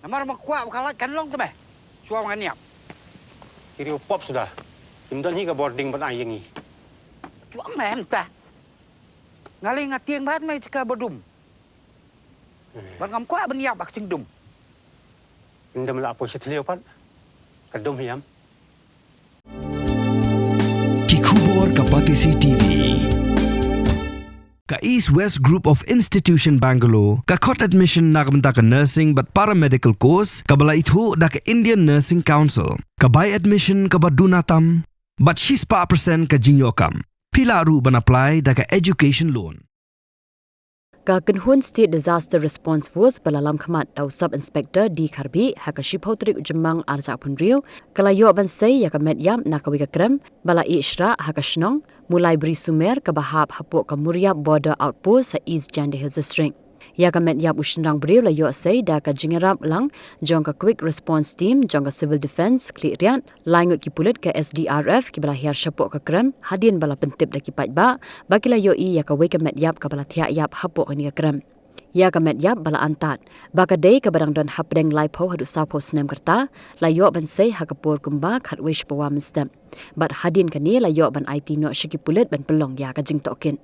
Namar makuat bakalat kan long tu be. Suam kan niap. Kiri pop sudah. Himdan hi ka boarding ban ai yangi. Chuang mem ta. Ngali ngatieng bat mai cika bodum. Ban ngam kuat ban niap bak cing dum. Himdan la apo setleo pat. Kadum hiam. Kikubor Kapatisi TV. Ka East West Group of Institution Bangalore, ka khot admission nakamta ka nursing but paramedical course, ka bala ithu da ka Indian Nursing Council, ka buy admission ka badunatam, but she's pa percent ka Jaiñtia. Pila ru ban apply da ka education loan. Ka Kanhun State Disaster Response Force balalam khamat tau Sub Inspector D Kharbi haka shiphautrik ujemang arjak punriu kalayo ban sei ya ka medyam nakawi ka Krem bala I Shrah haka shnong mulai beri sumer ka bahap hapuk ka Muriab Border Outpost sa East Jaiñtia Hills District. Ya ka medyam ushnrang beriu layo sei da ka jingerap lang jong ka Quick Response Team jong ka Civil Defence Klirian laingut ki pulit ka SDRF ki bala hiar shapuk ka Krem hadin bala pentip da ki patba bagi layo I ya ka wei ka medyap ka bala thia yap hapuk ni ka Krem. Ya ka medyap bala antat baka dei ka barang don hapdeng laipo hadu sapo snem kerta layo ban sei hakapur kumba khatwish pawa mistem but hadin ka ni layo ban IT no shiki pulit ban pelong ya ka jingtokin.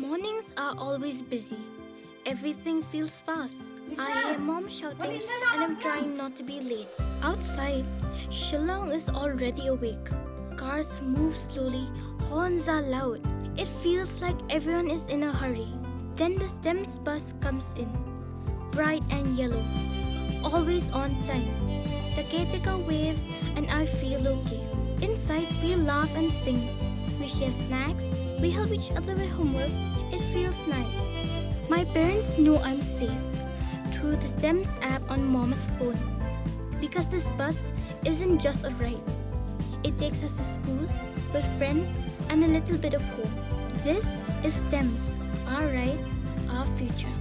Mornings are always busy. Everything feels fast. I hear mom shouting and I'm trying not to be late. Outside, Shillong is already awake. Cars move slowly, horns are loud. It feels like everyone is in a hurry. Then the STEMS bus comes in, bright and yellow, always on time. The caretaker waves and I feel okay. Inside, we laugh and sing. We share snacks. We help each other with homework. It feels nice. My parents know I'm safe through the STEMS app on Mom's phone. Because this bus isn't just a ride. It takes us to school with friends and a little bit of hope. This is STEMS, our ride, our future.